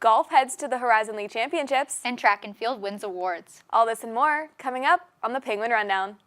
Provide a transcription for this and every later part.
Golf heads to the Horizon League Championships. And track and field wins awards. All this and more coming up on the Penguin Rundown.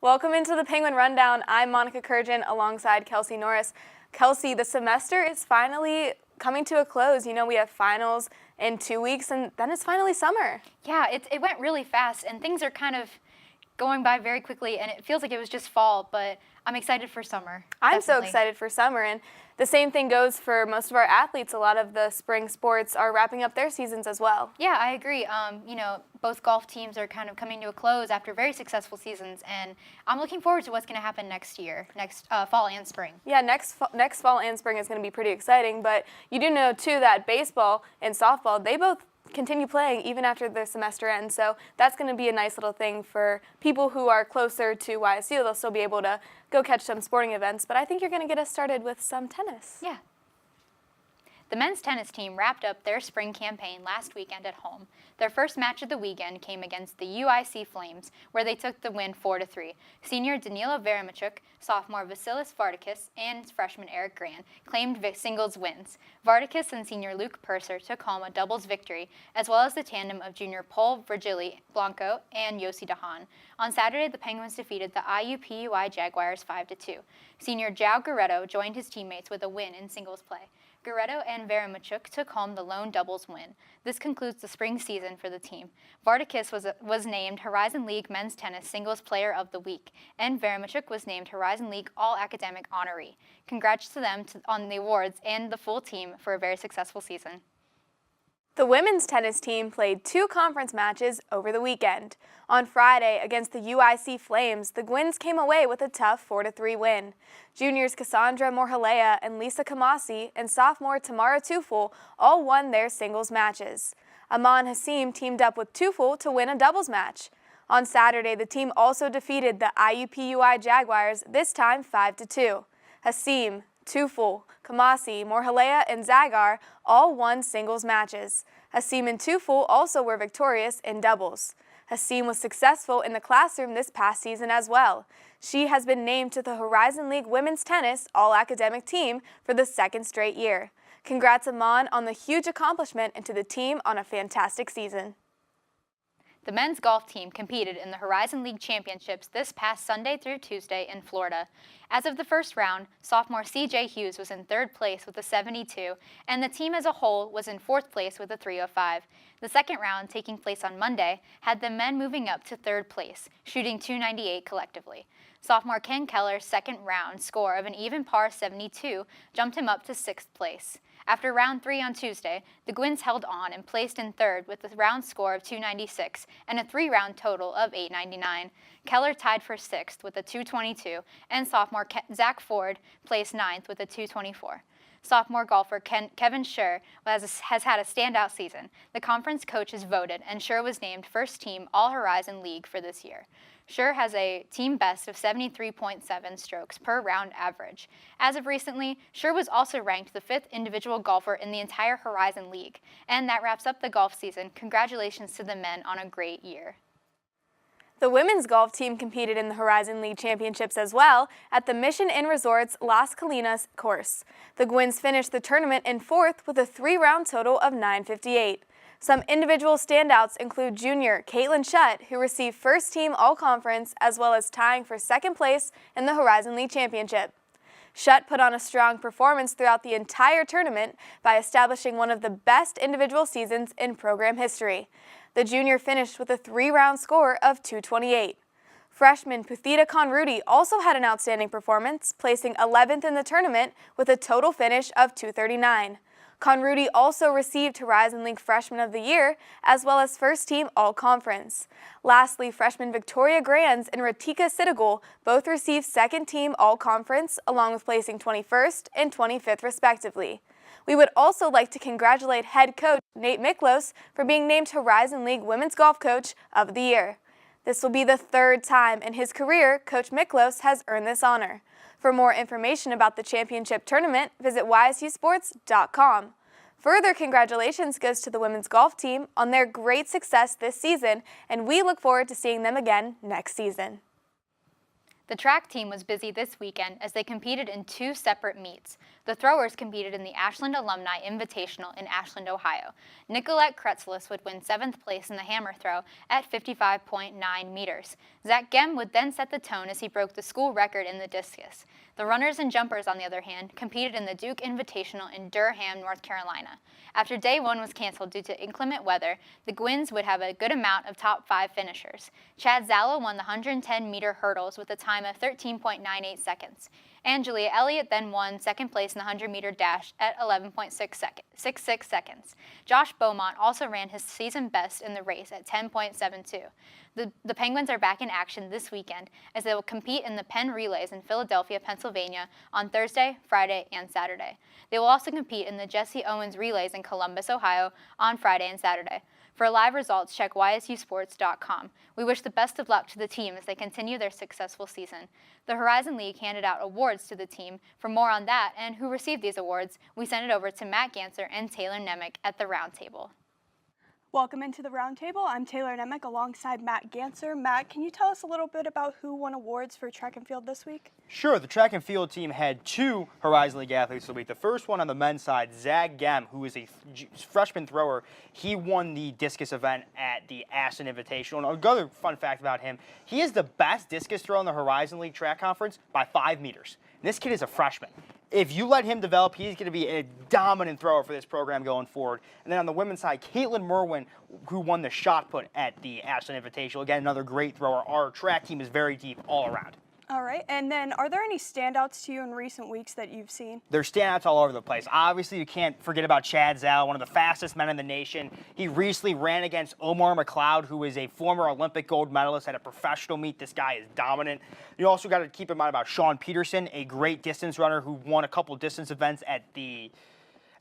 Welcome into the Penguin Rundown. I'm Monica Kurjan alongside Kelsey Norris. Kelsey, the semester is finally coming to a close. You know, we have finals in 2 weeks and then it's finally summer. Yeah, it went really fast and things are kind of going by very quickly and it feels like it was just fall, but I'm excited for summer. I'm so excited for summer, and the same thing goes for most of our athletes. A lot of the spring sports are wrapping up their seasons as well. Yeah, I agree. You know, both golf teams are kind of coming to a close after very successful seasons, and I'm looking forward to what's going to happen next year, next fall and spring. Yeah, next fall and spring is going to be pretty exciting, but you do know, too, that baseball and softball, they both continue playing even after the semester ends, so that's going to be a nice little thing for people who are closer to YSU. They'll still be able to go catch some sporting events, but I think you're going to get us started with some tennis. Yeah. The men's tennis team wrapped up their spring campaign last weekend at home. Their first match of the weekend came against the UIC Flames, where they took the win 4-3. Senior Danilo Veramachuk, sophomore Vasilis Vardakis, and freshman Eric Gran claimed singles wins. Vardakis and senior Luke Purser took home a doubles victory, as well as the tandem of junior Paul Virgili Blanco and Yossi Dahan. On Saturday, the Penguins defeated the IUPUI Jaguars 5-2. Senior João Guerrero joined his teammates with a win in singles play. Guerrero and Veramachuk took home the lone doubles win. This concludes the spring season for the team. Vardakis was named Horizon League Men's Tennis Singles Player of the Week, and Veramachuk was named Horizon League All-Academic Honoree. Congrats to them on the awards and the full team for a very successful season. The women's tennis team played 2 conference matches over the weekend. On Friday, against the UIC Flames, the Gwins came away with a tough 4-3 win. Juniors Cassandra Morhalea and Lisa Kamasi and sophomore Tamara Tufel all won their singles matches. Aman Hassim teamed up with Tufel to win a doubles match. On Saturday, the team also defeated the IUPUI Jaguars, this time 5-2. Hassim, Tufel, Kamasi, Morhalea, and Zagar all won singles matches. Hassim and Tufel also were victorious in doubles. Hassim was successful in the classroom this past season as well. She has been named to the Horizon League Women's Tennis All-Academic Team for the 2nd straight year. Congrats, Aman, on the huge accomplishment and to the team on a fantastic season. The men's golf team competed in the Horizon League Championships this past Sunday through Tuesday in Florida. As of the first round, sophomore C.J. Hughes was in 3rd place with a 72, and the team as a whole was in 4th place with a 305. The second round, taking place on Monday, had the men moving up to 3rd place, shooting 298 collectively. Sophomore Ken Keller's second round score of an even par 72 jumped him up to 6th place. After round 3 on Tuesday, the Gwins held on and placed in 3rd with a round score of 296 and a 3-round total of 899. Keller tied for 6th with a 222, and sophomore Zach Ford placed 9th with a 224. Sophomore golfer Kevin Schur has had a standout season. The conference coaches voted, and Schur was named first team All-Horizon League for this year. Schur has a team best of 73.7 strokes per round average. As of recently, Schur was also ranked the 5th individual golfer in the entire Horizon League. And that wraps up the golf season. Congratulations to the men on a great year. The women's golf team competed in the Horizon League Championships as well at the Mission Inn Resorts Las Colinas course. The Gwins finished the tournament in 4th with a 3-round total of 958. Some individual standouts include junior Caitlin Shutt, who received first team all-conference as well as tying for 2nd place in the Horizon League Championship. Shutt put on a strong performance throughout the entire tournament by establishing one of the best individual seasons in program history. The junior finished with a 3-round score of 228. Freshman Puthita Conruti also had an outstanding performance, placing 11th in the tournament with a total finish of 239. Conruti also received Horizon League Freshman of the Year, as well as First Team All-Conference. Lastly, freshman Victoria Grands and Ratika Sidigul both received Second Team All-Conference, along with placing 21st and 25th respectively. We would also like to congratulate head coach Nate Miklos for being named Horizon League Women's Golf Coach of the Year. This will be the third time in his career Coach Miklos has earned this honor. For more information about the championship tournament, visit ysusports.com. Further congratulations goes to the women's golf team on their great success this season, and we look forward to seeing them again next season. The track team was busy this weekend as they competed in 2 separate meets. The throwers competed in the Ashland Alumni Invitational in Ashland, Ohio. Nicolette Kretzlis would win 7th place in the hammer throw at 55.9 meters. Zach Gem would then set the tone as he broke the school record in the discus. The runners and jumpers, on the other hand, competed in the Duke Invitational in Durham, North Carolina. After day 1 was canceled due to inclement weather, the Gwins would have a good amount of top 5 finishers. Chad Zallo won the 110-meter hurdles with a time of 13.98 seconds. Angelia Elliott then won 2nd place in the 100-meter dash at 11.66 seconds. Josh Beaumont also ran his season best in the race at 10.72. The Penguins are back in action this weekend as they will compete in the Penn Relays in Philadelphia, Pennsylvania on Thursday, Friday, and Saturday. They will also compete in the Jesse Owens Relays in Columbus, Ohio on Friday and Saturday. For live results, check ysusports.com. We wish the best of luck to the team as they continue their successful season. The Horizon League handed out awards to the team. For more on that and who received these awards, we send it over to Matt Ganser and Taylor Nemec at the roundtable. Welcome into the roundtable. I'm Taylor Nemec alongside Matt Ganser. Matt, can you tell us a little bit about who won awards for track and field this week? Sure. The track and field team had 2 Horizon League athletes this week. The first one on the men's side, Zach Gem, who is a freshman thrower. He won the discus event at the Ashland Invitational. And another fun fact about him, he is the best discus thrower in the Horizon League track conference by 5 meters. And this kid is a freshman. If you let him develop, he's going to be a dominant thrower for this program going forward. And then on the women's side, Caitlin Merwin, who won the shot put at the Ashland Invitational. Again, another great thrower. Our track team is very deep all around. All right, and then are there any standouts to you in recent weeks that you've seen? There's standouts all over the place. Obviously, you can't forget about Chad Zell, one of the fastest men in the nation. He recently ran against Omar McLeod, who is a former Olympic gold medalist at a professional meet. This guy is dominant. You also got to keep in mind about Sean Peterson, a great distance runner who won a couple distance events at the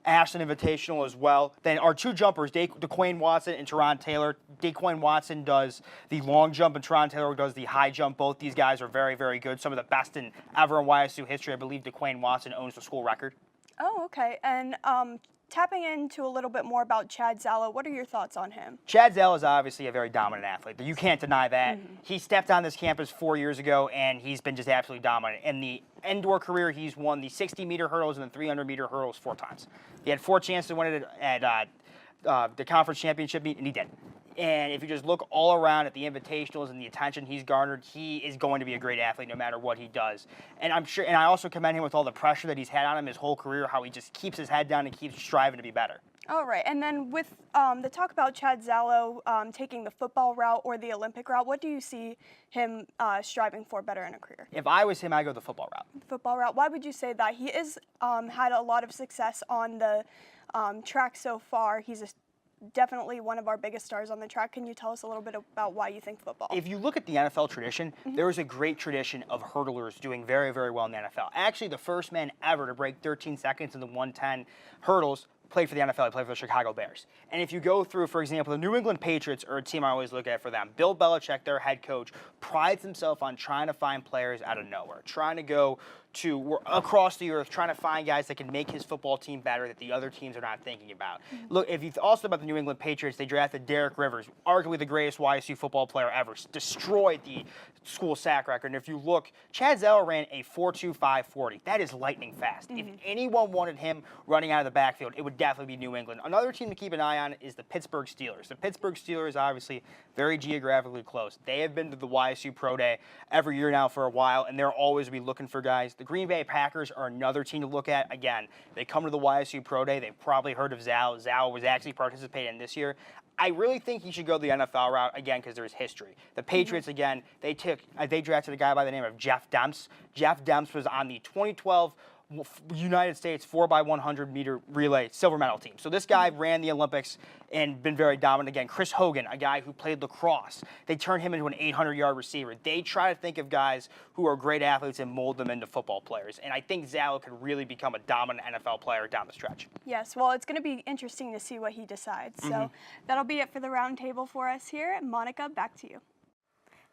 Ashland Invitational as well. Then our 2 jumpers, DeQuain Watson and Teron Taylor. DeQuain Watson does the long jump and Teron Taylor does the high jump. Both these guys are very, very good. Some of the best ever in YSU history. I believe DeQuain Watson owns the school record. Oh, okay. And tapping into a little bit more about Chad Zallo, what are your thoughts on him? Chad Zell is obviously a very dominant athlete. You can't deny that. He stepped on this campus 4 years ago, and he's been just absolutely dominant. In the indoor career, he's won the 60-meter hurdles and the 300-meter hurdles 4 times. He had 4 chances to win it at the conference championship meet, and he did. And if you just look all around at the invitationals and the attention he's garnered, he is going to be a great athlete no matter what he does. And I'm sure, and I also commend him with all the pressure that he's had on him his whole career, how he just keeps his head down and keeps striving to be better. All right, and then with the talk about Chad Zallo taking the football route or the Olympic route, what do you see him striving for better in a career? If I was him, I'd go the football route. Football route. Why would you say that? He is had a lot of success on the track so far. He's definitely one of our biggest stars on the track. Can you tell us a little bit about why you think football? If you look at the NFL tradition, there is a great tradition of hurdlers doing very, very well in the NFL. Actually, the first man ever to break 13 seconds in the 110 hurdles played for the NFL. He played for the Chicago Bears. And if you go through, for example, the New England Patriots are a team I always look at for them. Bill Belichick, their head coach, prides himself on trying to find players out of nowhere, trying to go to across the earth, trying to find guys that can make his football team better that the other teams are not thinking about. Look, if you also about the New England Patriots, they drafted Derek Rivers, arguably the greatest YSU football player ever, destroyed the school sack record. And if you look, Chad Zell ran a 4.25 40. That is lightning fast. If anyone wanted him running out of the backfield, it would definitely be New England. Another team to keep an eye on is the Pittsburgh Steelers. The Pittsburgh Steelers, obviously, very geographically close. They have been to the YSU Pro Day every year now for a while, and they're always be looking for guys. The Green Bay Packers are another team to look at. Again, they come to the YSU Pro Day. They've probably heard of Zhao. Zhao was actually participating this year. I really think he should go the NFL route, again, because there's history. The Patriots, again, they drafted a guy by the name of Jeff Demps. Jeff Demps was on the 2012 United States 4x100 meter relay silver medal team. So this guy ran the Olympics and been very dominant. Again, Chris Hogan, a guy who played lacrosse. They turned him into an 800-yard receiver. They try to think of guys who are great athletes and mold them into football players. And I think Zalo could really become a dominant NFL player down the stretch. Yes, well, it's going to be interesting to see what he decides. So that'll be it for the roundtable for us here. Monica, back to you.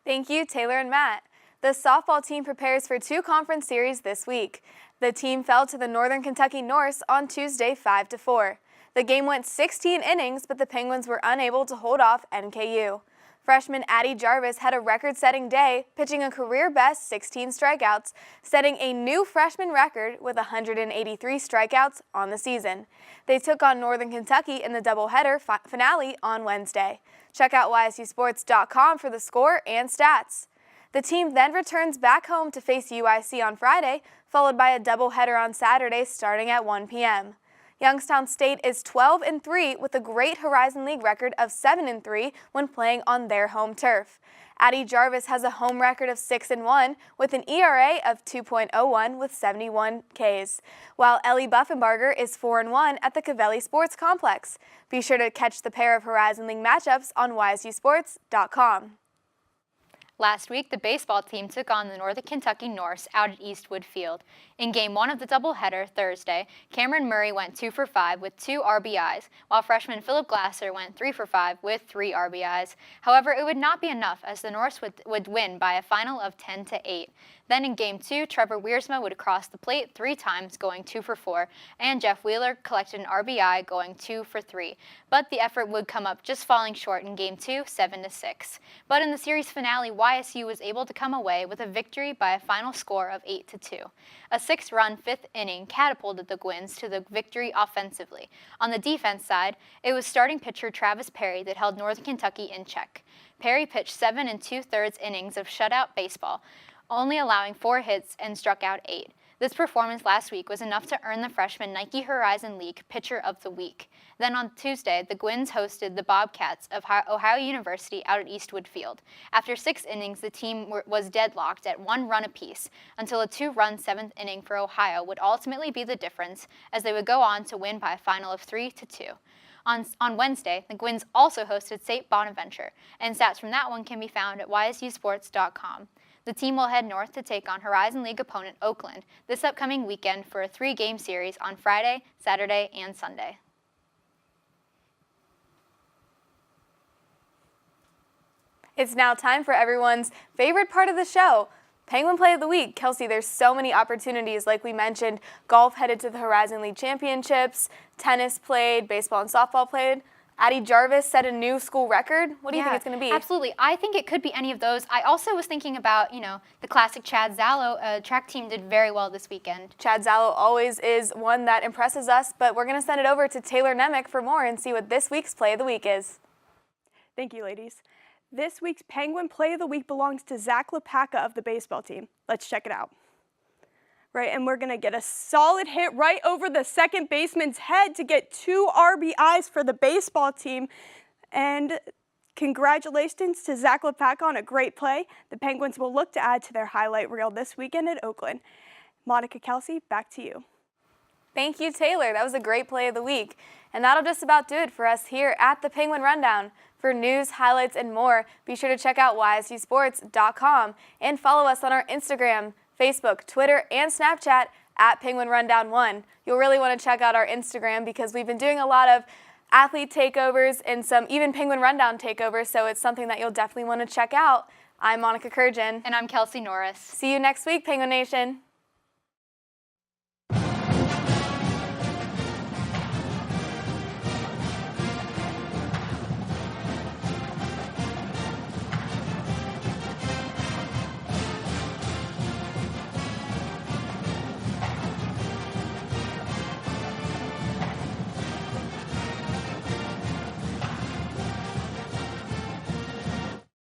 Thank you, Taylor and Matt. The softball team prepares for 2 conference series this week. The team fell to the Northern Kentucky Norse on Tuesday 5-4. The game went 16 innings, but the Penguins were unable to hold off NKU. Freshman Addie Jarvis had a record-setting day, pitching a career-best 16 strikeouts, setting a new freshman record with 183 strikeouts on the season. They took on Northern Kentucky in the doubleheader finale on Wednesday. Check out YSUSports.com for the score and stats. The team then returns back home to face UIC on Friday, followed by a doubleheader on Saturday starting at 1 p.m. Youngstown State is 12-3 with a great Horizon League record of 7-3 when playing on their home turf. Addie Jarvis has a home record of 6-1 with an ERA of 2.01 with 71 Ks, while Ellie Buffenbarger is 4-1 at the Cavelli Sports Complex. Be sure to catch the pair of Horizon League matchups on YSUSports.com. Last week, the baseball team took on the Northern Kentucky Norse out at Eastwood Field. In Game 1 of the doubleheader Thursday, Cameron Murray went 2 for 5 with 2 RBIs, while freshman Philip Glasser went 3 for 5 with 3 RBIs. However, it would not be enough as the Norse would win by a final of 10-8. Then in Game 2, Trevor Wiersma would cross the plate 3 times, going 2 for 4, and Jeff Wheeler collected an RBI, going 2 for 3. But the effort would come up just falling short in Game 2, 7-6. But in the series finale, YSU was able to come away with a victory by a final score of 8-2. A 6-run 5th inning catapulted the Gwins to the victory offensively. On the defense side, it was starting pitcher Travis Perry that held Northern Kentucky in check. Perry pitched 7 2/3 innings of shutout baseball, only allowing 4 hits and struck out 8. This performance last week was enough to earn the freshman Nike Horizon League Pitcher of the Week. Then on Tuesday, the Gwins hosted the Bobcats of Ohio University out at Eastwood Field. After 6 innings, the team was deadlocked at 1 run apiece until a 2-run 7th inning for Ohio would ultimately be the difference, as they would go on to win by a final of 3-2. On Wednesday, the Gwins also hosted St. Bonaventure, and stats from that one can be found at YSUSports.com. The team will head north to take on Horizon League opponent Oakland this upcoming weekend for a 3-game series on Friday, Saturday, and Sunday. It's now time for everyone's favorite part of the show, Penguin Play of the Week. Kelsey, there's so many opportunities, like we mentioned. Golf headed to the Horizon League Championships, tennis played, baseball and softball played. Addie Jarvis set a new school record. What do you think it's going to be? Absolutely. I think it could be any of those. I also was thinking about, the classic Chad Zallo. Track team did very well this weekend. Chad Zallo always is one that impresses us, but we're going to send it over to Taylor Nemec for more and see what this week's Play of the Week is. Thank you, ladies. This week's Penguin Play of the Week belongs to Zach Lepaka of the baseball team. Let's check it out. Right, and we're going to get a solid hit right over the second baseman's head to get 2 RBIs for the baseball team. And congratulations to Zach Lepaka on a great play. The Penguins will look to add to their highlight reel this weekend at Oakland. Monica Kelsey, back to you. Thank you, Taylor. That was a great Play of the Week. And that'll just about do it for us here at the Penguin Rundown. For news, highlights, and more, be sure to check out YSUSports.com and follow us on our Instagram, Facebook, Twitter, and Snapchat at Penguin Rundown 1. You'll really want to check out our Instagram because we've been doing a lot of athlete takeovers and some even Penguin Rundown takeovers, so it's something that you'll definitely want to check out. I'm Monica Kurjan. And I'm Kelsey Norris. See you next week, Penguin Nation.